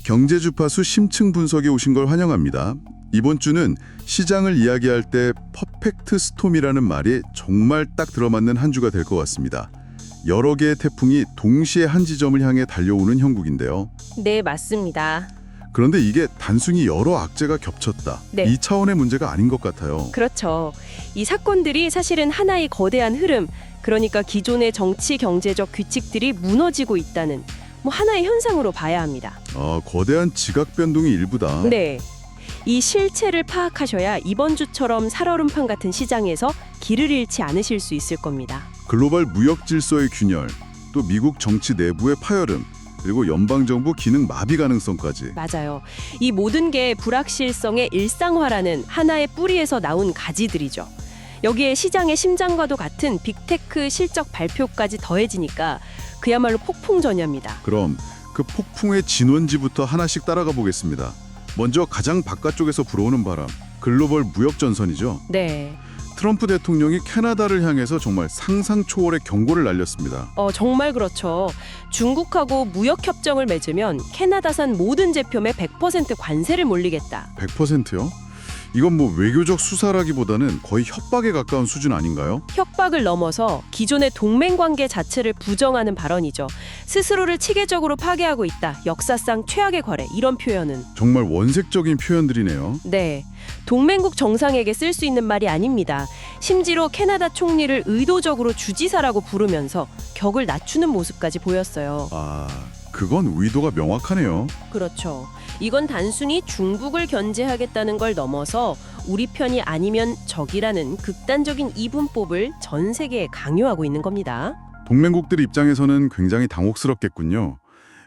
경제주파수 심층 분석에 오신 걸 환영합니다. 이번 주는 시장을 이야기할 때 퍼펙트 스톰이라는 말이 정말 딱 들어맞는 한 주가 될 것 같습니다. 여러 개의 태풍이 동시에 한 지점을 향해 달려오는 형국인데요. 네, 맞습니다. 그런데 이게 단순히 여러 악재가 겹쳤다. 네. 이 차원의 문제가 아닌 것 같아요. 그렇죠. 이 사건들이 사실은 하나의 거대한 흐름, 그러니까 기존의 정치 경제적 규칙들이 무너지고 있다는 하나의 현상으로 봐야 합니다. 거대한 지각 변동이 일부다. 네. 이 실체를 파악하셔야 이번 주처럼 살얼음판 같은 시장에서 길을 잃지 않으실 수 있을 겁니다. 글로벌 무역 질서의 균열, 또 미국 정치 내부의 파열음, 그리고 연방정부 기능 마비 가능성까지. 맞아요. 이 모든 게 불확실성의 일상화라는 하나의 뿌리에서 나온 가지들이죠. 여기에 시장의 심장과도 같은 빅테크 실적 발표까지 더해지니까 그야말로 폭풍전야입니다. 그럼 그 폭풍의 진원지부터 하나씩 따라가 보겠습니다. 먼저 가장 바깥쪽에서 불어오는 바람, 글로벌 무역 전선이죠. 네. 트럼프 대통령이 캐나다를 향해서 정말 상상 초월의 경고를 날렸습니다. 정말 그렇죠. 중국하고 무역 협정을 맺으면 캐나다산 모든 제품에 100% 관세를 몰리겠다. 100%요? 이건 외교적 수사라기보다는 거의 협박에 가까운 수준 아닌가요? 협박을 넘어서 기존의 동맹관계 자체를 부정하는 발언이죠. 스스로를 체계적으로 파괴하고 있다. 역사상 최악의 거래. 이런 표현은. 정말 원색적인 표현들이네요. 네. 동맹국 정상에게 쓸 수 있는 말이 아닙니다. 심지어 캐나다 총리를 의도적으로 주지사라고 부르면서 격을 낮추는 모습까지 보였어요. 그건 의도가 명확하네요. 그렇죠. 이건 단순히 중국을 견제하겠다는 걸 넘어서 우리 편이 아니면 적이라는 극단적인 이분법을 전 세계에 강요하고 있는 겁니다. 동맹국들 입장에서는 굉장히 당혹스럽겠군요.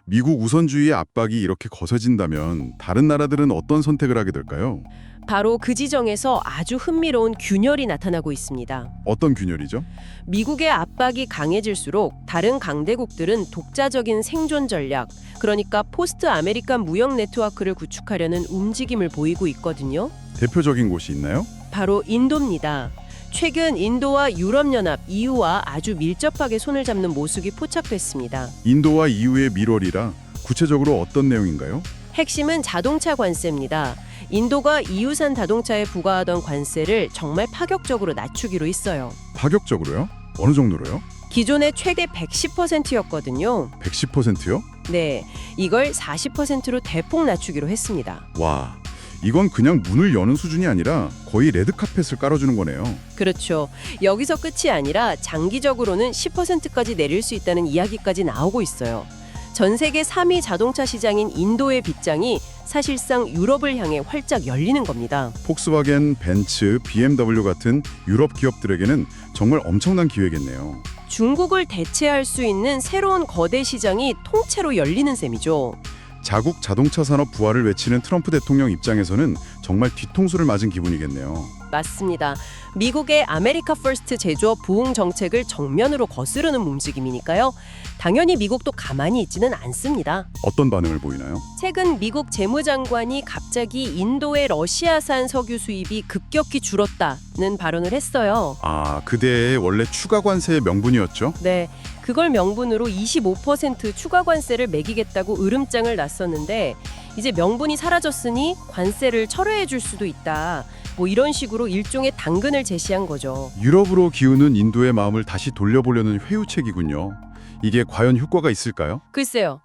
미국 우선주의의 압박이 이렇게 거세진다면 다른 나라들은 어떤 선택을 하게 될까요? 바로 그 지정에서 아주 흥미로운 균열이 나타나고 있습니다. 어떤 균열이죠? 미국의 압박이 강해질수록 다른 강대국들은 독자적인 생존 전략, 그러니까 포스트 아메리칸 무역 네트워크를 구축하려는 움직임을 보이고 있거든요. 대표적인 곳이 있나요? 바로 인도입니다. 최근 인도와 유럽연합, EU와 아주 밀접하게 손을 잡는 모습이 포착됐습니다. 인도와 EU의 밀월이라 구체적으로 어떤 내용인가요? 핵심은 자동차 관세입니다. 인도가 EU산 자동차에 부과하던 관세를 정말 파격적으로 낮추기로 했어요. 파격적으로요? 어느 정도로요? 기존의 최대 110%였거든요. 110%요? 네, 이걸 40%로 대폭 낮추기로 했습니다. 와, 이건 그냥 문을 여는 수준이 아니라 거의 레드카펫을 깔아주는 거네요. 그렇죠. 여기서 끝이 아니라 장기적으로는 10%까지 내릴 수 있다는 이야기까지 나오고 있어요. 전 세계 3위 자동차 시장인 인도의 빗장이 사실상 유럽을 향해 활짝 열리는 겁니다. 폭스바겐, 벤츠, BMW 같은 유럽 기업들에게는 정말 엄청난 기회겠네요. 중국을 대체할 수 있는 새로운 거대 시장이 통째로 열리는 셈이죠. 자국 자동차 산업 부활을 외치는 트럼프 대통령 입장에서는 정말 뒤통수를 맞은 기분이겠네요. 맞습니다. 미국의 아메리카 퍼스트 제조업 부흥 정책을 정면으로 거스르는 움직임이니까요. 당연히 미국도 가만히 있지는 않습니다. 어떤 반응을 보이나요? 최근 미국 재무장관이 갑자기 인도의 러시아산 석유 수입이 급격히 줄었다는 발언을 했어요. 그게 원래 추가 관세의 명분이었죠? 네, 그걸 명분으로 25% 추가 관세를 매기겠다고 으름장을 놨었는데 이제 명분이 사라졌으니 관세를 철회해 줄 수도 있다. 이런 식으로 일종의 당근을 제시한 거죠. 유럽으로 기우는 인도의 마음을 다시 돌려보려는 회유책이군요. 이게 과연 효과가 있을까요? 글쎄요.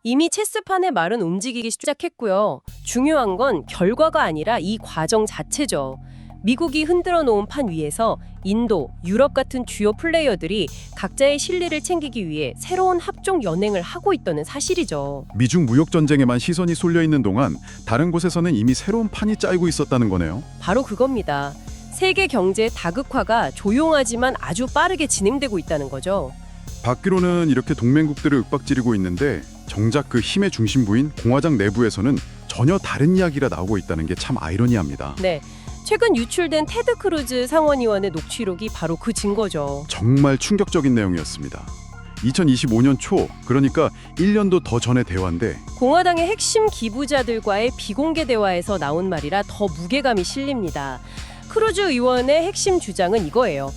이미 체스판의 말은 움직이기 시작했고요. 중요한 건 결과가 아니라 이 과정 자체죠. 미국이 흔들어 놓은 판 위에서 인도, 유럽 같은 주요 플레이어들이 각자의 실리를 챙기기 위해 새로운 합종 연행을 하고 있다는 사실이죠. 미중 무역 전쟁에만 시선이 쏠려 있는 동안 다른 곳에서는 이미 새로운 판이 짜이고 있었다는 거네요. 바로 그겁니다. 세계 경제 다극화가 조용하지만 아주 빠르게 진행되고 있다는 거죠. 밖으로는 이렇게 동맹국들을 윽박지르고 있는데 정작 그 힘의 중심부인 공화당 내부에서는 전혀 다른 이야기가 나오고 있다는 게 참 아이러니합니다. 네. 최근 유출된 테드 크루즈 상원의원의 녹취록이 바로 그 증거죠. 정말 충격적인 내용이었습니다. 2025년 초, 그러니까 1년도 더 전의 대화인데 공화당의 핵심 기부자들과의 비공개 대화에서 나온 말이라 더 무게감이 실립니다. 크루즈 의원의 핵심 주장은 이거예요.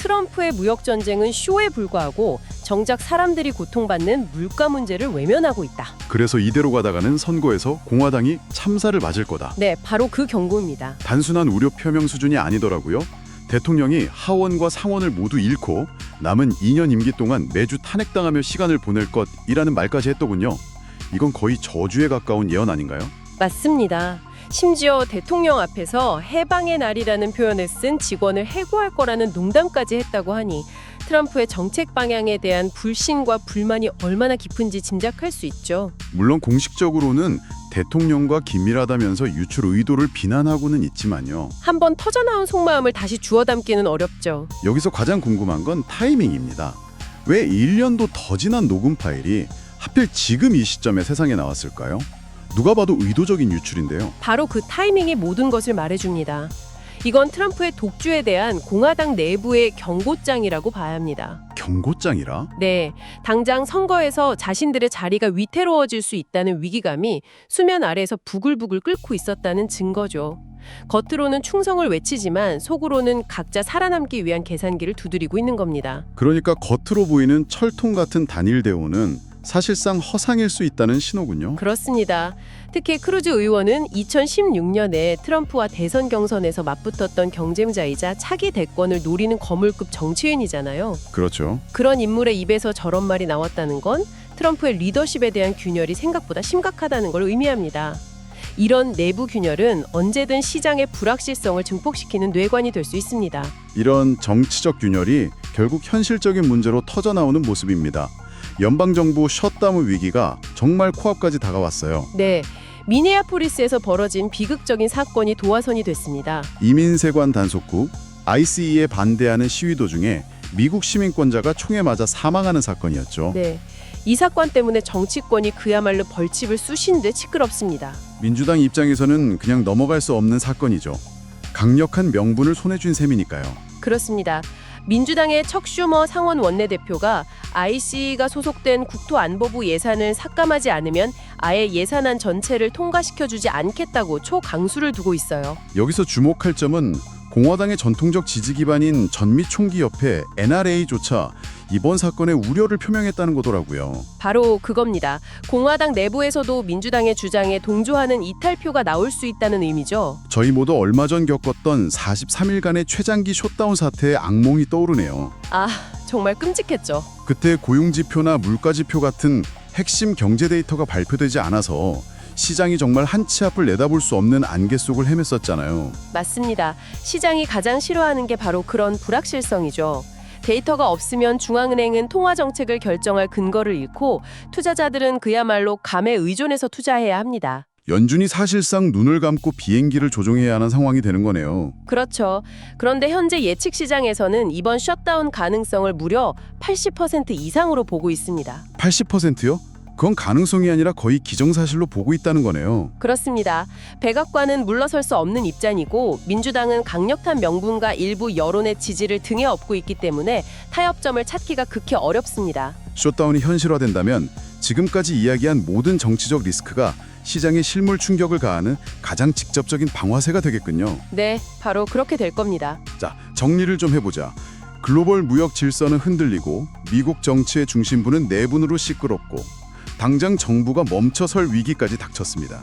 트럼프의 무역 전쟁은 쇼에 불과하고 정작 사람들이 고통받는 물가 문제를 외면하고 있다. 그래서 이대로 가다가는 선거에서 공화당이 참사를 맞을 거다. 네, 바로 그 경고입니다. 단순한 우려 표명 수준이 아니더라고요. 대통령이 하원과 상원을 모두 잃고 남은 2년 임기 동안 매주 탄핵당하며 시간을 보낼 것이라는 말까지 했더군요. 이건 거의 저주에 가까운 예언 아닌가요? 맞습니다. 심지어 대통령 앞에서 해방의 날이라는 표현을 쓴 직원을 해고할 거라는 농담까지 했다고 하니 트럼프의 정책 방향에 대한 불신과 불만이 얼마나 깊은지 짐작할 수 있죠. 물론 공식적으로는 대통령과 긴밀하다면서 유출 의도를 비난하고는 있지만요. 한번 터져나온 속마음을 다시 주워 담기는 어렵죠. 여기서 가장 궁금한 건 타이밍입니다. 왜 1년도 더 지난 녹음 파일이 하필 지금 이 시점에 세상에 나왔을까요? 누가 봐도 의도적인 유출인데요. 바로 그 타이밍이 모든 것을 말해줍니다. 이건 트럼프의 독주에 대한 공화당 내부의 경고장이라고 봐야 합니다. 경고장이라? 네, 당장 선거에서 자신들의 자리가 위태로워질 수 있다는 위기감이 수면 아래에서 부글부글 끓고 있었다는 증거죠. 겉으로는 충성을 외치지만 속으로는 각자 살아남기 위한 계산기를 두드리고 있는 겁니다. 그러니까 겉으로 보이는 철통 같은 단일 대우는 사실상 허상일 수 있다는 신호군요. 그렇습니다. 특히 크루즈 의원은 2016년에 트럼프와 대선 경선에서 맞붙었던 경쟁자이자 차기 대권을 노리는 거물급 정치인이잖아요. 그렇죠. 그런 인물의 입에서 저런 말이 나왔다는 건 트럼프의 리더십에 대한 균열이 생각보다 심각하다는 걸 의미합니다. 이런 내부 균열은 언제든 시장의 불확실성을 증폭시키는 뇌관이 될 수 있습니다. 이런 정치적 균열이 결국 현실적인 문제로 터져나오는 모습입니다. 연방정부 셧다운 위기가 정말 코앞까지 다가왔어요. 네, 미네아포리스에서 벌어진 비극적인 사건이 도화선이 됐습니다. 이민세관 단속국 ICE에 반대하는 시위 도중에 미국 시민권자가 총에 맞아 사망하는 사건이었죠. 네, 이 사건 때문에 정치권이 그야말로 벌집을 쑤신 듯 시끄럽습니다. 민주당 입장에서는 그냥 넘어갈 수 없는 사건이죠. 강력한 명분을 손에 쥔 셈이니까요. 그렇습니다. 민주당의 척 슈머 상원 원내대표가 ICE가 소속된 국토안보부 예산을 삭감하지 않으면 아예 예산안 전체를 통과시켜주지 않겠다고 초강수를 두고 있어요. 여기서 주목할 점은 공화당의 전통적 지지 기반인 전미총기협회 NRA조차 이번 사건에 우려를 표명했다는 거더라고요. 바로 그겁니다. 공화당 내부에서도 민주당의 주장에 동조하는 이탈표가 나올 수 있다는 의미죠. 저희 모두 얼마 전 겪었던 43일간의 최장기 셧다운 사태의 악몽이 떠오르네요. 아, 정말 끔찍했죠. 그때 고용지표나 물가지표 같은 핵심 경제 데이터가 발표되지 않아서 시장이 정말 한 치 앞을 내다볼 수 없는 안개 속을 헤맸었잖아요. 맞습니다. 시장이 가장 싫어하는 게 바로 그런 불확실성이죠. 데이터가 없으면 중앙은행은 통화 정책을 결정할 근거를 잃고 투자자들은 그야말로 감에 의존해서 투자해야 합니다. 연준이 사실상 눈을 감고 비행기를 조종해야 하는 상황이 되는 거네요. 그렇죠. 그런데 현재 예측 시장에서는 이번 셧다운 가능성을 무려 80% 이상으로 보고 있습니다. 80%요? 그건 가능성이 아니라 거의 기정사실로 보고 있다는 거네요. 그렇습니다. 백악관은 물러설 수 없는 입장이고 민주당은 강력한 명분과 일부 여론의 지지를 등에 업고 있기 때문에 타협점을 찾기가 극히 어렵습니다. 셧다운이 현실화된다면 지금까지 이야기한 모든 정치적 리스크가 시장에 실물 충격을 가하는 가장 직접적인 방화쇠가 되겠군요. 네, 바로 그렇게 될 겁니다. 자, 정리를 좀 해보자. 글로벌 무역 질서는 흔들리고 미국 정치의 중심부는 내분으로 시끄럽고 당장 정부가 멈춰설 위기까지 닥쳤습니다.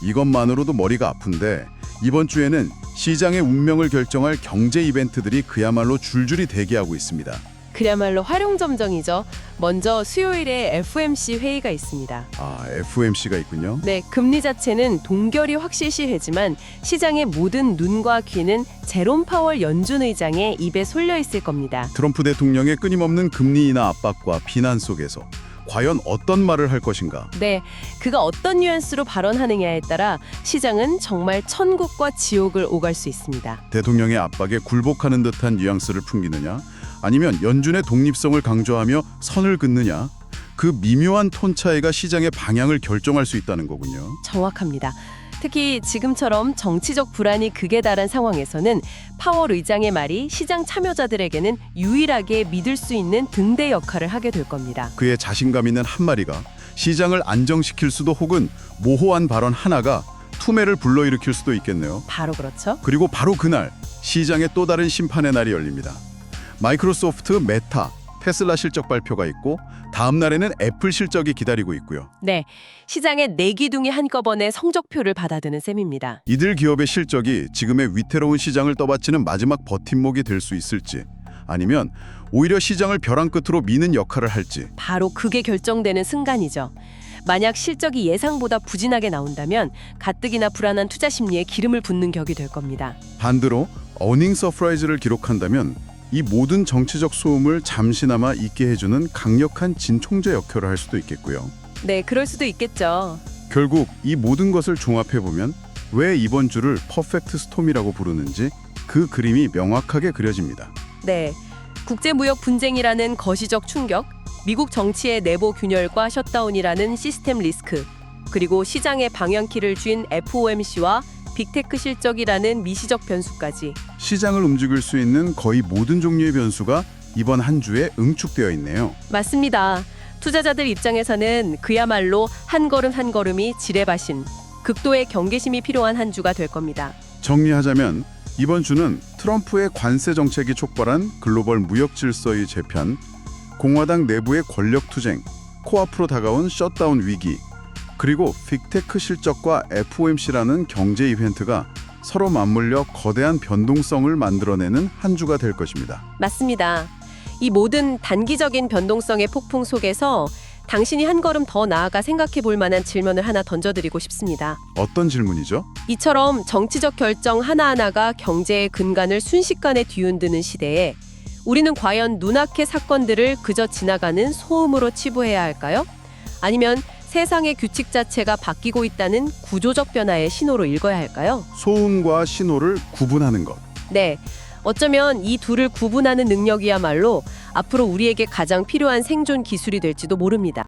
이것만으로도 머리가 아픈데 이번 주에는 시장의 운명을 결정할 경제 이벤트들이 그야말로 줄줄이 대기하고 있습니다. 그야말로 활용점정이죠. 먼저 수요일에 FOMC 회의가 있습니다. 아, FOMC가 있군요. 네, 금리 자체는 동결이 확실시하지만 시장의 모든 눈과 귀는 제롬 파월 연준 의장의 입에 쏠려 있을 겁니다. 트럼프 대통령의 끊임없는 금리 인하 압박과 비난 속에서 과연 어떤 말을 할 것인가? 네, 그가 어떤 뉘앙스로 발언하느냐에 따라 시장은 정말 천국과 지옥을 오갈 수 있습니다. 대통령의 압박에 굴복하는 듯한 뉘앙스를 풍기느냐? 아니면 연준의 독립성을 강조하며 선을 긋느냐? 그 미묘한 톤 차이가 시장의 방향을 결정할 수 있다는 거군요. 정확합니다. 특히 지금처럼 정치적 불안이 극에 달한 상황에서는 파월 의장의 말이 시장 참여자들에게는 유일하게 믿을 수 있는 등대 역할을 하게 될 겁니다. 그의 자신감 있는 한마디가 시장을 안정시킬 수도 혹은 모호한 발언 하나가 투매를 불러일으킬 수도 있겠네요. 바로 그렇죠. 그리고 바로 그날 시장의 또 다른 심판의 날이 열립니다. 마이크로소프트, 메타, 테슬라 실적 발표가 있고 다음 날에는 애플 실적이 기다리고 있고요. 네, 시장의 네 기둥이 한꺼번에 성적표를 받아드는 셈입니다. 이들 기업의 실적이 지금의 위태로운 시장을 떠받치는 마지막 버팀목이 될 수 있을지, 아니면 오히려 시장을 벼랑 끝으로 미는 역할을 할지. 바로 그게 결정되는 순간이죠. 만약 실적이 예상보다 부진하게 나온다면 가뜩이나 불안한 투자 심리에 기름을 붓는 격이 될 겁니다. 반대로 어닝 서프라이즈를 기록한다면 이 모든 정치적 소음을 잠시나마 잊게 해주는 강력한 진통제 역할을 할 수도 있겠고요. 네, 그럴 수도 있겠죠. 결국 이 모든 것을 종합해보면 왜 이번 주를 퍼펙트 스톰이라고 부르는지 그 그림이 명확하게 그려집니다. 네, 국제무역 분쟁이라는 거시적 충격, 미국 정치의 내부 균열과 셧다운이라는 시스템 리스크, 그리고 시장의 방향키를 쥔 FOMC와 빅테크 실적이라는 미시적 변수까지. 시장을 움직일 수 있는 거의 모든 종류의 변수가 이번 한 주에 응축되어 있네요. 맞습니다. 투자자들 입장에서는 그야말로 한 걸음 한 걸음이 지뢰밭인 극도의 경계심이 필요한 한 주가 될 겁니다. 정리하자면 이번 주는 트럼프의 관세 정책이 촉발한 글로벌 무역 질서의 재편, 공화당 내부의 권력 투쟁, 코앞으로 다가온 셧다운 위기, 그리고 빅테크 실적과 FOMC라는 경제 이벤트가 서로 맞물려 거대한 변동성을 만들어내는 한 주가 될 것입니다. 맞습니다. 이 모든 단기적인 변동성의 폭풍 속에서 당신이 한 걸음 더 나아가 생각해 볼 만한 질문을 하나 던져드리고 싶습니다. 어떤 질문이죠? 이처럼 정치적 결정 하나하나가 경제의 근간을 순식간에 뒤흔드는 시대에 우리는 과연 눈앞의 사건들을 그저 지나가는 소음으로 치부해야 할까요? 아니면 세상의 규칙 자체가 바뀌고 있다는 구조적 변화의 신호로 읽어야 할까요? 소음과 신호를 구분하는 것. 네, 어쩌면 이 둘을 구분하는 능력이야말로 앞으로 우리에게 가장 필요한 생존 기술이 될지도 모릅니다.